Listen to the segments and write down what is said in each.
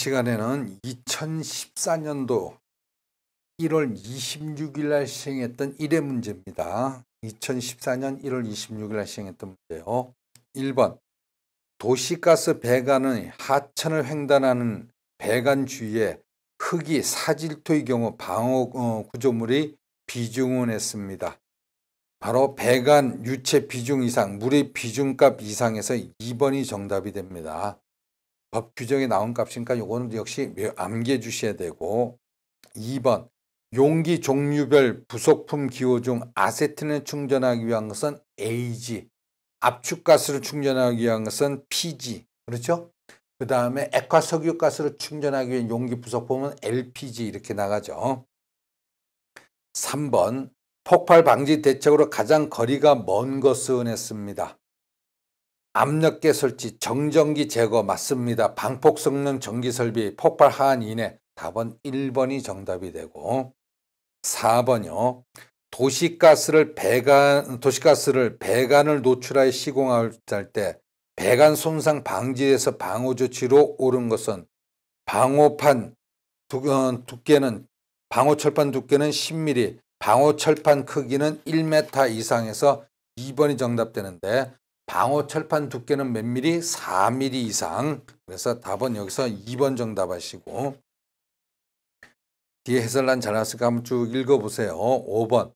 시간에는 2014년도 1월 26일 날 시행했던 1회 문제입니다. 2014년 1월 26일 날 시행했던 문제요. 1번 도시가스 배관의 하천을 횡단하는 배관 주위에 흙이 사질토의 경우 방호 구조물의 비중은 했습니다. 바로 배관 유체 비중 이상, 물의 비중값 이상에서 2번이 정답이 됩니다. 법 규정에 나온 값이니까 이거는 역시 암기해 주셔야 되고, 2번 용기 종류별 부속품 기호 중 아세틸렌을 충전하기 위한 것은 AG, 압축가스를 충전하기 위한 것은 PG, 그렇죠? 그 다음에 액화석유가스를 충전하기 위한 용기 부속품은 LPG 이렇게 나가죠. 3번 폭발 방지 대책으로 가장 거리가 먼 것은 했습니다. 압력계 설치, 정전기 제거 맞습니다. 방폭 성능 전기 설비, 폭발 하한 이내. 답은 1번이 정답이 되고, 4번이요. 도시가스를 배관을 노출하여 시공할 때 배관 손상 방지에서 방호 조치로 옳은 것은 방호철판 두께는 10mm, 방호철판 크기는 1m 이상에서 2번이 정답되는데, 방호철판 두께는 몇 mm? 4mm 이상. 그래서 답은 여기서 2번 정답하시고, 뒤에 해설란 잘 나왔으니까 한번 쭉 읽어보세요. 5번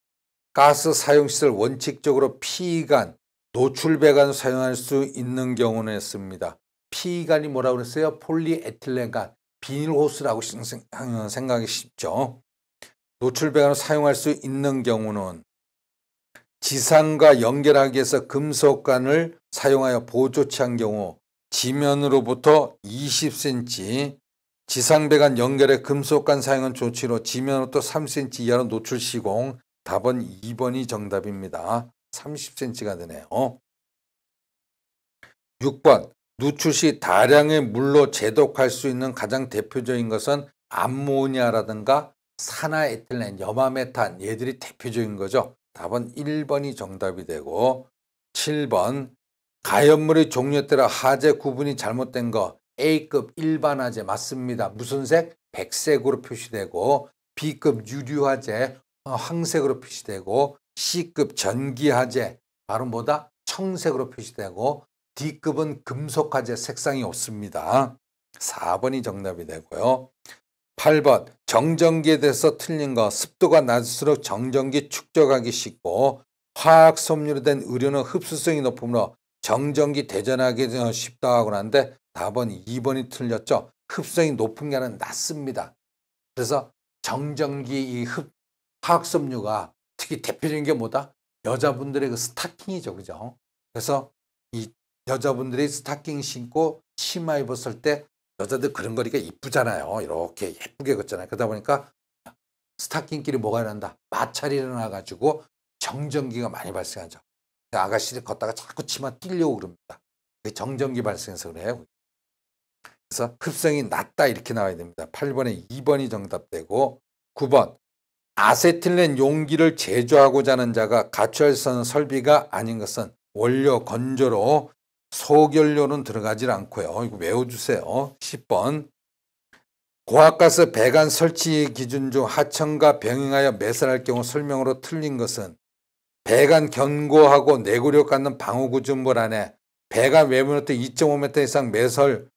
가스 사용시설 원칙적으로 피관, 노출배관 사용할 수 있는 경우는 했습니다. 피관이 뭐라고 그랬어요? 폴리에틸렌관, 비닐호스라고 생각하기 쉽죠. 노출배관을 사용할 수 있는 경우는 지상과 연결하기 위해서 금속관을 사용하여 보조치한 경우 지면으로부터 20cm, 지상배관 연결에 금속관 사용한 조치로 지면으로부터 3cm 이하로 노출 시공. 답은 2번이 정답입니다. 30cm가 되네요. 6번 누출 시 다량의 물로 제독할 수 있는 가장 대표적인 것은 암모니아라든가 산화에틸렌, 염화메탄, 얘들이 대표적인 거죠. 답은 1번이 정답이 되고, 7번 가연물의 종류에 따라 하재 구분이 잘못된 거 A급 일반 화재 맞습니다. 무슨 색? 백색으로 표시되고, B급 유류화재 황색으로 표시되고, C급 전기화재 바로 뭐다? 청색으로 표시되고, D급은 금속화재 색상이 없습니다. 4번이 정답이 되고요. 8번 정전기에 대해서 틀린 거 습도가 낮을수록 정전기 축적하기 쉽고 화학섬유로 된 의료는 흡수성이 높으므로 정전기 대전하기 쉽다고 하는데 답은 2번이 틀렸죠. 흡수성이 높은 게 아니라 낮습니다. 그래서 정전기 이 화학섬유가 특히 대표적인 게 뭐다? 여자분들의 그 스타킹이죠. 그죠? 그래서 이 여자분들이 스타킹 신고 치마 입었을 때 여자들 그런 거리가 이쁘잖아요. 이렇게 예쁘게 걷잖아요. 그러다 보니까 스타킹끼리 뭐가 일어난다? 마찰이 일어나가지고 정전기가 많이 발생하죠. 아가씨들이 걷다가 자꾸 치마 뛸려고 그럽니다. 정전기 발생해서 그래요. 그래서 흡성이 낮다 이렇게 나와야 됩니다. 8번에 2번이 정답되고, 9번 아세틸렌 용기를 제조하고자 하는 자가 갖춰야 하는 설비가 아닌 것은 원료 건조로 소결료는 들어가지 않고요. 이거 외워주세요. 10번 고압가스 배관 설치 기준 중 하천과 병행하여 매설할 경우 설명으로 틀린 것은 배관 견고하고 내구력 갖는 방호 구조물 안에 배관 외부로부터 2.5m 이상 매설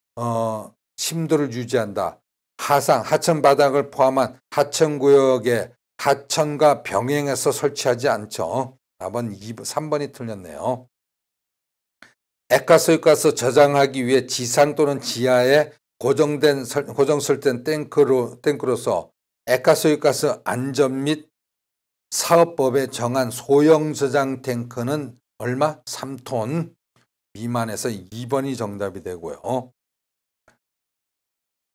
심도를 유지한다. 하천 바닥을 포함한 하천 구역에 하천과 병행해서 설치하지 않죠. 답은 3번이 틀렸네요. 액화소유가스 저장하기 위해 지상 또는 지하에 고정 설치된 탱크로서 액화소유가스 안전 및 사업법에 정한 소형 저장 탱크는 얼마? 3톤 미만에서 2번이 정답이 되고요.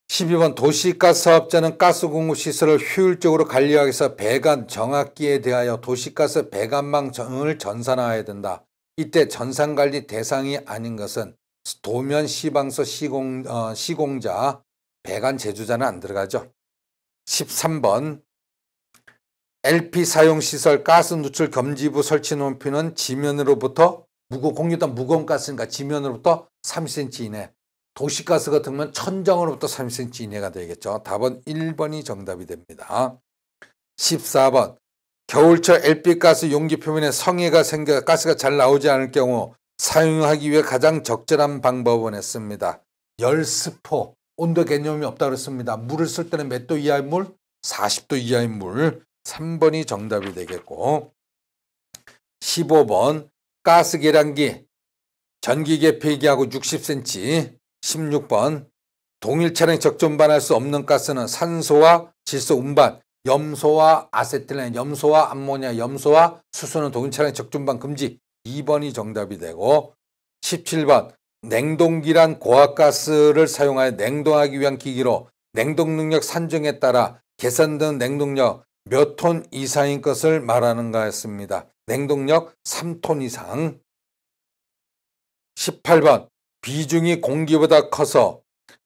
12번 도시가스 사업자는 가스 공급 시설을 효율적으로 관리하기 위해서 배관 정확기에 대하여 도시가스 배관망을 전산화해야 된다. 이때 전산관리 대상이 아닌 것은 도면 시방서 시공자, 배관 제조자는 안 들어가죠. 13번 LP 사용시설 가스 누출 금지부 설치 높이는 지면으로부터 공유단 무거운 가스니까 지면으로부터 3cm 이내. 도시가스 같은 건 천정으로부터 30cm 이내가 되겠죠. 답은 1번이 정답이 됩니다. 14번 겨울철 LP가스 용기 표면에 성에가 생겨 가스가 잘 나오지 않을 경우 사용하기 위해 가장 적절한 방법은 했습니다. 열스포, 온도 개념이 없다고 그랬습니다. 물을 쓸 때는 몇 도 이하의 물? 40도 이하의 물. 3번이 정답이 되겠고 15번 가스 계량기 전기계 폐기하고 60cm. 16번 동일 차량 적존반할 수 없는 가스는 산소와 질소 운반, 염소와 아세틸렌, 염소와 암모니아, 염소와 수소는 동일 차량 적존반 금지. 2번이 정답이 되고 17번 냉동기란 고압가스를 사용하여 냉동하기 위한 기기로 냉동 능력 산정에 따라 계산된 냉동력 몇 톤 이상인 것을 말하는가 했습니다. 냉동력 3톤 이상. 18번 비중이 공기보다 커서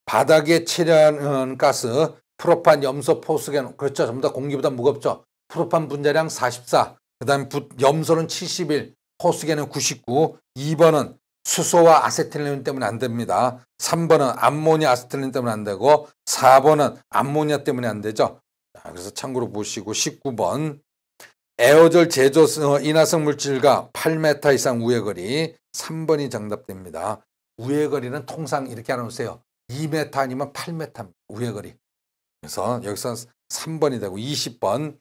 바닥에 체려하는 가스 프로판, 염소, 포스겐 그렇죠. 전부 다 공기보다 무겁죠. 프로판 분자량 44, 그 다음에 염소는 71, 포스겐은 99. 2번은 수소와 아세틸렌 때문에 안 됩니다. 3번은 암모니아, 아세틸렌 때문에 안 되고 4번은 암모니아 때문에 안 되죠. 자, 그래서 참고로 보시고 19번 에어졸 제조 인화성 물질과 8m 이상 우회거리. 3번이 정답됩니다. 우회거리는 통상 이렇게 알아놓으세요. 2m 아니면 8m 우회거리. 그래서 여기서 3번이 되고 20번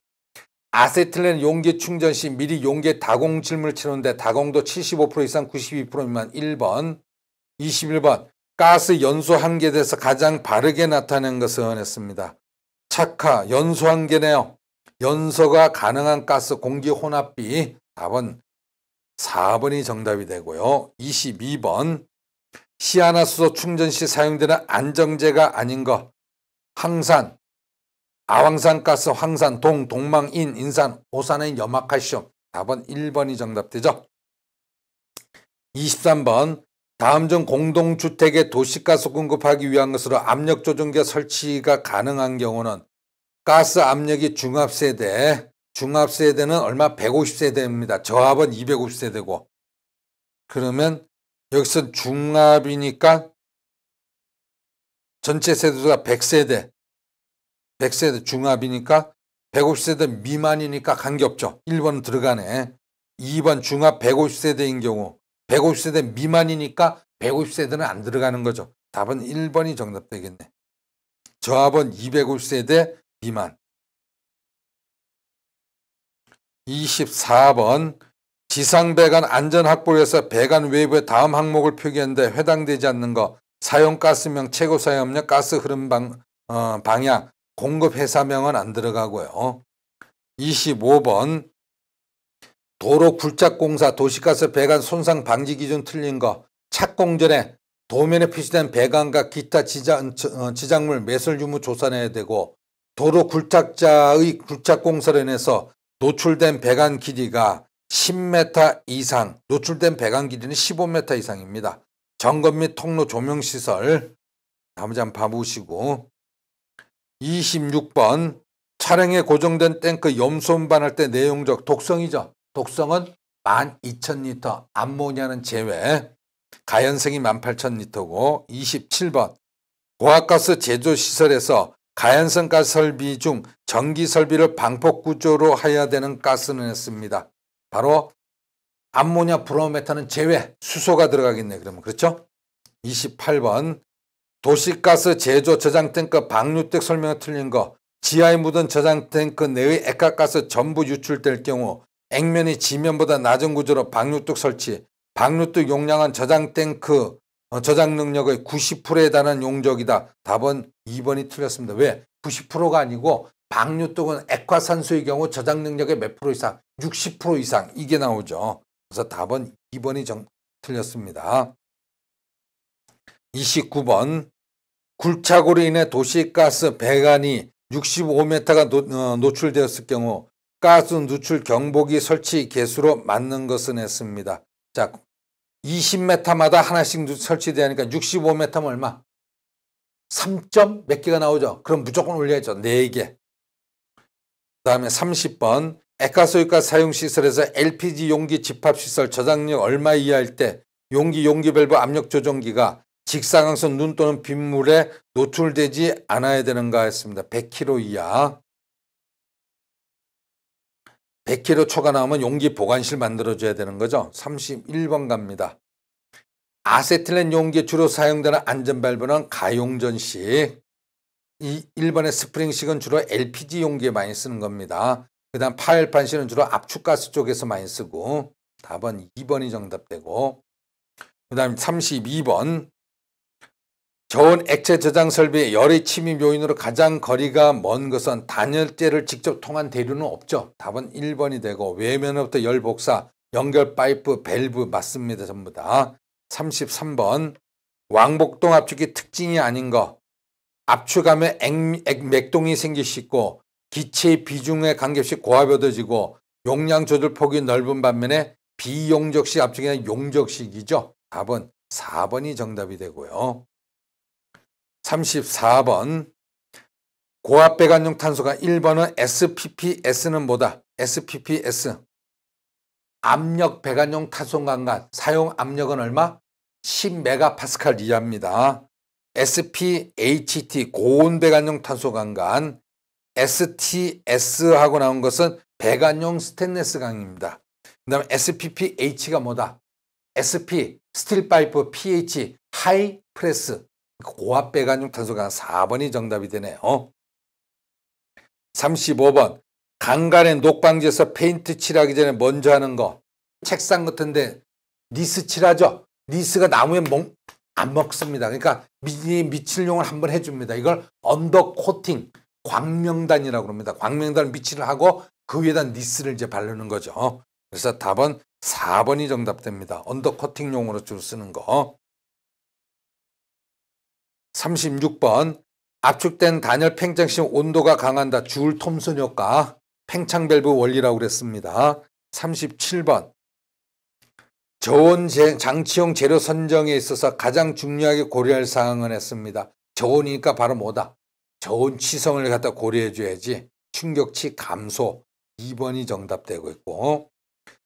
아세틸렌 용기 충전 시 미리 용기에 다공 질문을 치르는데 다공도 75% 이상 92% 미만. 1번. 21번 가스 연소 한계에서 가장 바르게 나타낸 것은 했습니다. 착화 연소 한계네요. 연소가 가능한 가스 공기 혼합비. 답은 4번이 정답이 되고요. 22번 시아나수소 충전 시 사용되는 안정제가 아닌 것. 항산, 아황산가스, 황산, 동망, 인산, 오산화인, 염화칼슘. 답은 1번이 정답되죠. 23번 다음 중 공동주택에 도시가스 공급하기 위한 것으로 압력조정기 설치가 가능한 경우는 가스 압력이 중합세대는 얼마? 150세대입니다. 저합은 250세대고 그러면 여기서 중합이니까 전체 세대수가 100세대 중합이니까 150세대 미만이니까 관계없죠. 1번 들어가네. 2번 중합 150세대인 경우 150세대 미만이니까 150세대는 안 들어가는 거죠. 답은 1번이 정답되겠네. 저합은 250세대 미만. 24번 지상배관 안전확보에서 배관 외부에 다음 항목을 표기했는데 해당되지 않는 거. 사용가스명, 최고 사용압력, 가스 흐름 방향, 공급 회사명은 안 들어가고요. 25번 도로 굴착공사 도시가스 배관 손상 방지 기준 틀린 거. 착공 전에 도면에 표시된 배관과 기타 지작물 매설 유무 조사해야 되고 도로 굴착자의 굴착공사로 인해서 노출된 배관 길이가 10m 이상, 노출된 배관 길이는 15m 이상입니다. 점검 및 통로 조명시설. 다음에 한번 봐보시고 26번 차량에 고정된 탱크 염소 운반할 때 내용적 독성이죠. 독성은 12,000리터, 암모니아는 제외, 가연성이 18,000리터고 27번 고압가스 제조시설에서 가연성 가스 설비 중 전기 설비를 방폭 구조로 해야 되는 가스는 했습니다. 바로 암모니아, 브로메탄은 제외, 수소가 들어가겠네. 그러면 그렇죠? 28번 도시가스 제조 저장 탱크 방류택 설명이 틀린 거. 지하에 묻은 저장 탱크 내의 액화가스 전부 유출될 경우 액면이 지면보다 낮은 구조로 방류뚝 설치. 방류뚝 용량은 저장 탱크 저장 능력의 90%에 달하는 용적이다. 답은 2번이 틀렸습니다. 왜? 90%가 아니고 방류뚝은 액화산소의 경우 저장 능력의 몇 프로 이상? 60% 이상 이게 나오죠. 그래서 답은 2번이 틀렸습니다. 29번 굴착으로 인해 도시가스 배관이 65m가 노출되었을 경우 가스 누출 경보기 설치 개수로 맞는 것은 했습니다. 자, 20m마다 하나씩 설치되니까 65m면 얼마? 3점 몇 개가 나오죠. 그럼 무조건 올려야죠. 4개. 그 다음에 30번 액화소유가스 사용시설에서 LPG 용기 집합시설 저장력 얼마 이하일 때 용기 밸브 압력 조정기가 직사광선 눈 또는 빗물에 노출되지 않아야 되는가 했습니다. 100kg 이하. 100kg 초가 나오면 용기 보관실 만들어줘야 되는 거죠. 31번 갑니다. 아세틸렌 용기에 주로 사용되는 안전밸브는 가용전식. 1번의 스프링식은 주로 LPG 용기에 많이 쓰는 겁니다. 그 다음 파열판식은 주로 압축가스 쪽에서 많이 쓰고, 답은 2번이 정답되고, 그 다음 32번. 저온 액체 저장 설비의 열의 침입 요인으로 가장 거리가 먼 것은 단열재를 직접 통한 대류는 없죠. 답은 1번이 되고, 외면으로부터 열 복사, 연결 파이프, 밸브 맞습니다. 전부 다. 33번. 왕복동 압축기 특징이 아닌 거. 압축하면 맥동이 생길 수 있고, 기체의 비중에 관계없이 고압이 용량 조절 폭이 넓은 반면에 비용적식 압축이나 용적식이죠. 답은 4번이 정답이 되고요. 34번. 고압 배관용 탄소가 1번은 SPPS는 뭐다? SPPS. 압력 배관용 탄소강간. 사용 압력은 얼마? 10메가파스칼 이하입니다. SPHT 고온 배관용 탄소강간. STS하고 나온 것은 배관용 스테인리스 강입니다. 그 다음에 SPPH가 뭐다? SP 스틸 파이프, pH 하이 프레스. 고압 배관용 탄소강간. 4번이 정답이 되네요. 35번. 강간에 녹방지에서 페인트 칠하기 전에 먼저 하는 거. 책상 같은데 니스 칠하죠. 니스가 나무에 안 먹습니다. 그러니까 미칠용을 한번 해줍니다. 이걸 언더 코팅, 광명단이라고 합니다. 광명단 미칠을 하고 그 위에다 니스를 이제 바르는 거죠. 그래서 답은 4번이 정답됩니다. 언더 코팅용으로 주로 쓰는 거. 36번. 압축된 단열 팽창시 온도가 강한다. 줄 톰슨 효과. 팽창 밸브 원리라고 그랬습니다. 37번. 저온 장치용 재료 선정에 있어서 가장 중요하게 고려할 사항은 했습니다. 저온이니까 바로 뭐다? 저온 치성을 갖다 고려해 줘야지. 충격치 감소. 2번이 정답되고 있고.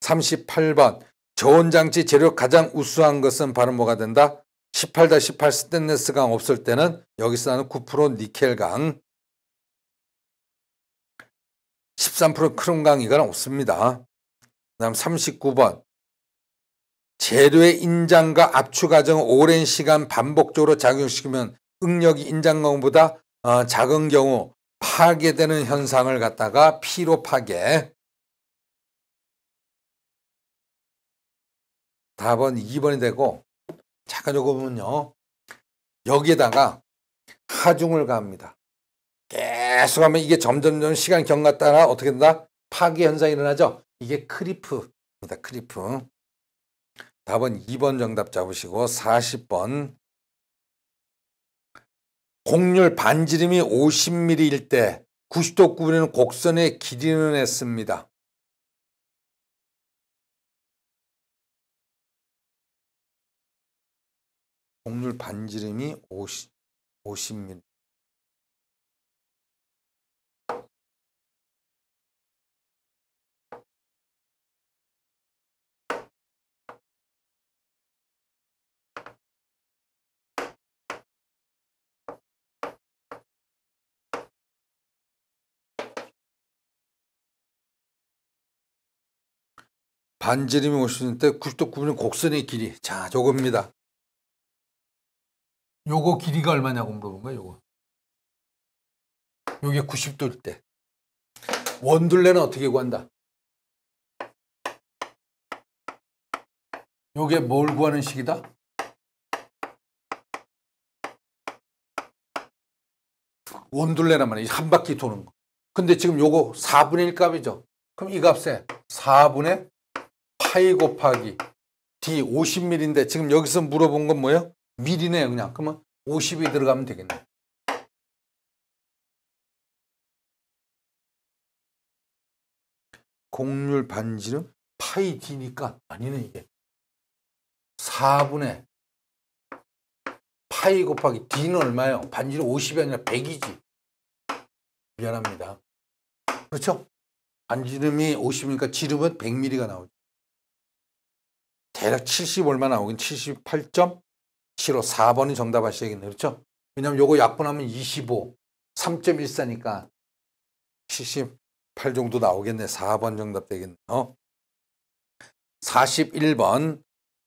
38번. 저온 장치 재료 가장 우수한 것은 바로 뭐가 된다? 18-18 스테인리스강 없을 때는 여기서 나는 9% 니켈강, 13% 크롬강 이건 없습니다. 그 다음 39번. 재료의 인장과 압축 과정을 오랜 시간 반복적으로 작용시키면 응력이 인장강보다 작은 경우 파괴되는 현상을 갖다가 피로 파괴. 답은 2번이 되고, 잠깐 요거 보면요. 여기에다가 하중을 가합니다. 계속 하면 이게 점점 시간이 경과따라 어떻게 된다? 파괴 현상이 일어나죠. 이게 크리프입니다. 크리프. 답은 2번 정답 잡으시고 40번. 곡률 반지름이 50mm일 때 90도 구분에는 곡선의 길이는 했습니다. 곡률 반지름이 50mm. 반지름이 50cm인데 90도 구분은 곡선의 길이. 자, 저겁니다. 요거 길이가 얼마냐고 물어본 거야, 요거. 요게 90도일 때. 원둘레는 어떻게 구한다? 요게 뭘 구하는 식이다? 원둘레란 말이야. 한 바퀴 도는 거. 근데 지금 요거 4분의 1 값이죠. 그럼 이 값에 4분의 파이 곱하기 D 50mm인데 지금 여기서 물어본 건 뭐예요? 미리네요, 그냥. 그러면 50이 들어가면 되겠네. 곡률 반지름 파이 D니까 아니네, 이게. 4분의 파이 곱하기 D는 얼마예요? 반지름 50이 아니라 100이지. 미안합니다. 그렇죠? 반지름이 50이니까 지름은 100mm가 나오죠. 대략 70 얼마 나오긴 78.7 싫어. 4번이 정답 하셔야겠네. 그렇죠? 왜냐면 요거 약분하면 25, 3.14니까 78 정도 나오겠네. 4번 정답 되겠네요. 41번.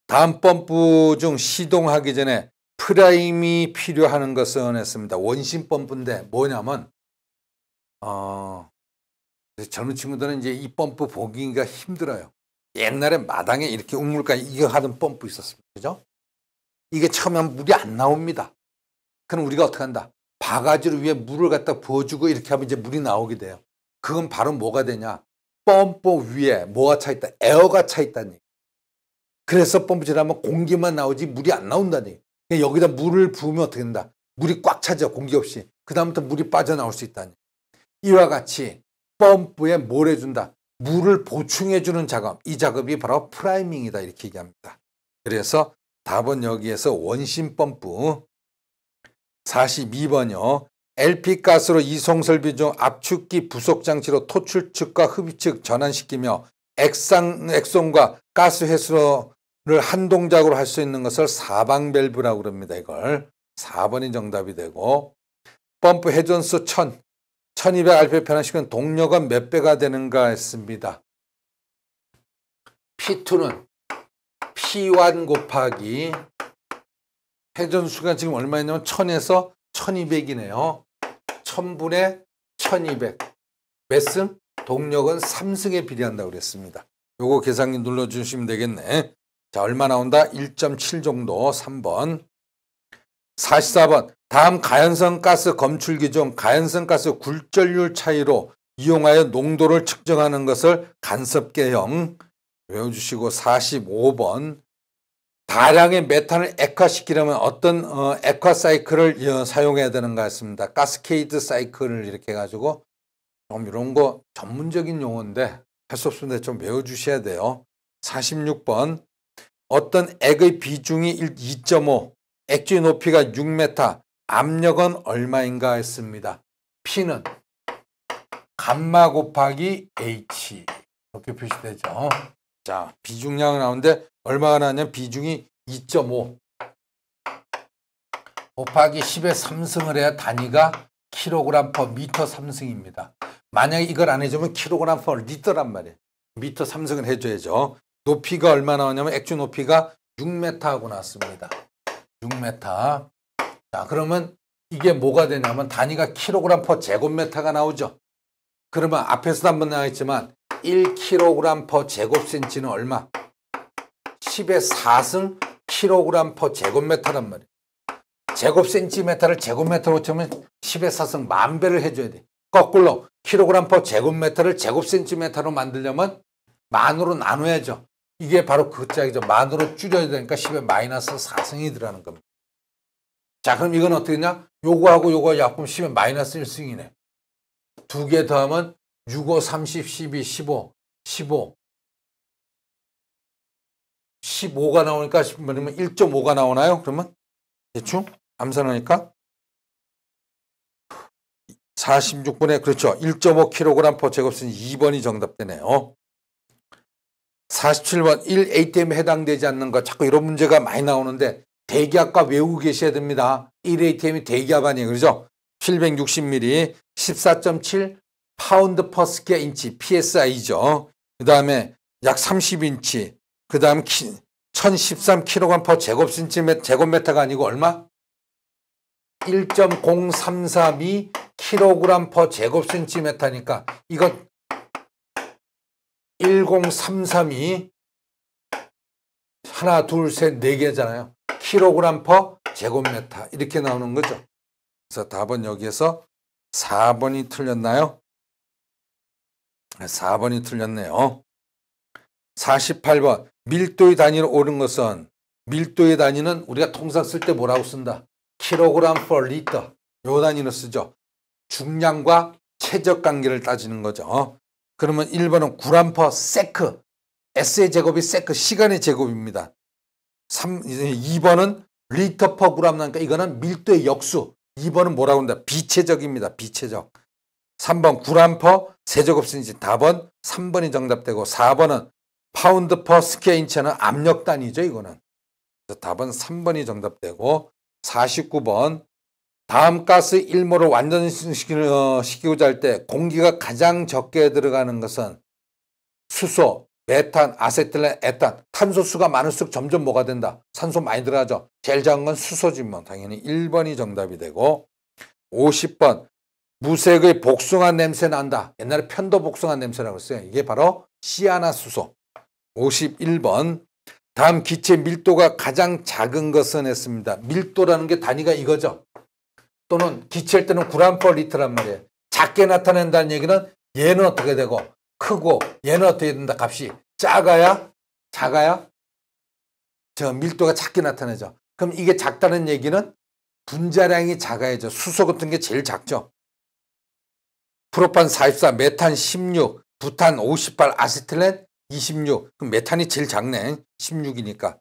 다음 펌프 중 시동하기 전에 프라임이 필요한 것은 했습니다. 원심 펌프인데 뭐냐면 젊은 친구들은 이제 이 펌프 보기가 힘들어요. 옛날에 마당에 이렇게 우물가에 이거 하던 펌프 있었습니다. 그죠? 이게 처음에 하면 물이 안 나옵니다. 그럼 우리가 어떻게 한다? 바가지로 위에 물을 갖다 부어주고 이렇게 하면 이제 물이 나오게 돼요. 그건 바로 뭐가 되냐? 펌프 위에 뭐가 차 있다? 에어가 차 있다니. 그래서 펌프질하면 공기만 나오지 물이 안 나온다니. 여기다 물을 부으면 어떻게 된다? 물이 꽉 차죠. 공기 없이. 그 다음부터 물이 빠져나올 수 있다니. 이와 같이 펌프에 뭘 해준다? 물을 보충해주는 작업. 이 작업이 바로 프라이밍이다. 이렇게 얘기합니다. 그래서 답은 여기에서 원심 펌프. 42번이요. LP가스로 이송설비 중 압축기 부속장치로 토출측과 흡입측 전환시키며 액송과 가스 회수를 한 동작으로 할 수 있는 것을 사방밸브라고 그럽니다. 이걸 4번이 정답이 되고, 펌프 회전수 1200rpm 변환시키면 동력은 몇 배가 되는가 했습니다. P2는 P1 곱하기 회전수가 지금 얼마였냐면 1000에서 1200이네요. 1000분의 1200. 몇 승? 동력은 3승에 비례한다고 그랬습니다. 요거 계산기 눌러주시면 되겠네. 자, 얼마 나온다? 1.7 정도. 3번. 44번. 다음 가연성 가스 검출기 중 가연성 가스 굴절률 차이로 이용하여 농도를 측정하는 것을 간섭계형 외워주시고, 45번. 다량의 메탄을 액화시키려면 어떤 액화 사이클을 사용해야 되는가 했습니다. 가스케이드 사이클을 이렇게 해가지고 좀 이런 거 전문적인 용어인데 할 수 없습니다. 좀 외워주셔야 돼요. 46번. 어떤 액의 비중이 2.5, 액주의 높이가 6m, 압력은 얼마인가 했습니다. P는 감마 곱하기 H 이렇게 표시되죠. 자, 비중량이 나오는데 얼마가 나냐면 비중이 2.5 곱하기 10의 3승을 해야 단위가 kg per 미터 3승입니다. 만약에 이걸 안 해주면 kg per 리터란 말이에요. 미터 3승을 해줘야죠. 높이가 얼마 나오냐면 액주 높이가 6m 하고 나왔습니다. 6m. 자, 그러면 이게 뭐가 되냐면 단위가 kg per 제곱미터가 나오죠. 그러면 앞에서도 한번 나와있지만 1kg per 제곱센치는 얼마? 10의 4승 kg per 제곱미터란 말이에요. 제곱센티미터를 제곱미터로 치면 10의 4승 10,000배를 해줘야 돼. 거꾸로 kg per 제곱미터를 제곱센티미터로 만들려면 만으로 나눠야죠. 이게 바로 그 짝이죠. 만으로 줄여야 되니까 10의 마이너스 4승이 들어가는 겁니다. 자, 그럼 이건 어떻게 되냐? 요거하고 요거 약분 10의 마이너스 1승이네. 두 개 더하면 6, 5, 30, 12, 15, 15. 15가 나오니까 1.5가 나오나요? 그러면 대충 암산하니까 46분에 그렇죠. 1.5kg per 제곱센치 2번이 정답되네요. 47번 1ATM에 해당되지 않는 것. 자꾸 이런 문제가 많이 나오는데 대기압과 외우고 계셔야 됩니다. 1ATM이 대기압 아니에요. 그렇죠? 760ml 14.7 파운드 퍼 스퀘어 인치 PSI죠. 그 다음에 약 30인치. 그 다음 1013kg per 제곱미터가 아니고 얼마? 1.0332 kg per 제곱센티미터니까 이거 10332 하나 둘 셋 네 개잖아요. kg per 제곱미터 이렇게 나오는 거죠. 그래서 답은 여기에서 4번이 틀렸나요? 4번이 틀렸네요. 48번 밀도의 단위로 옳은 것은, 밀도의 단위는 우리가 통상 쓸 때 뭐라고 쓴다? kg per liter. 요 단위로 쓰죠. 중량과 최적 관계를 따지는 거죠. 그러면 1번은 g per sec. S의 제곱이 sec, 시간의 제곱입니다. 2번은 liter per g 나니까 이거는 밀도의 역수. 2번은 뭐라고 한다? 비체적입니다. 비체적. 3번 g per 세제곱센치. 답은 3번이 정답되고 4번은 파운드 퍼 스퀘어 인치는 압력 단위죠. 이거는 그래서 답은 3번이 정답되고 49번 다음 가스 일몰을 완전시키고자 할 때 공기가 가장 적게 들어가는 것은 수소, 메탄, 아세틸렌, 에탄. 탄소수가 많을수록 점점 뭐가 된다? 산소 많이 들어가죠. 제일 작은 건 수소지 뭐. 당연히 1번이 정답이 되고 50번 무색의 복숭아 냄새 난다. 옛날에 편도 복숭아 냄새라고 했어요. 이게 바로 시아나수소. 51번 다음 기체 밀도가 가장 작은 것은 했습니다. 밀도라는 게 단위가 이거죠. 또는 기체일 때는 g/L란 말이에요. 작게 나타낸다는 얘기는 얘는 어떻게 되고 크고 얘는 어떻게 된다. 값이 작아야 저 밀도가 작게 나타나죠. 그럼 이게 작다는 얘기는 분자량이 작아야죠. 수소 같은 게 제일 작죠. 프로판 44, 메탄 16, 부탄 58, 아세틸렌 26. 그럼 메탄이 제일 작네. 16이니까.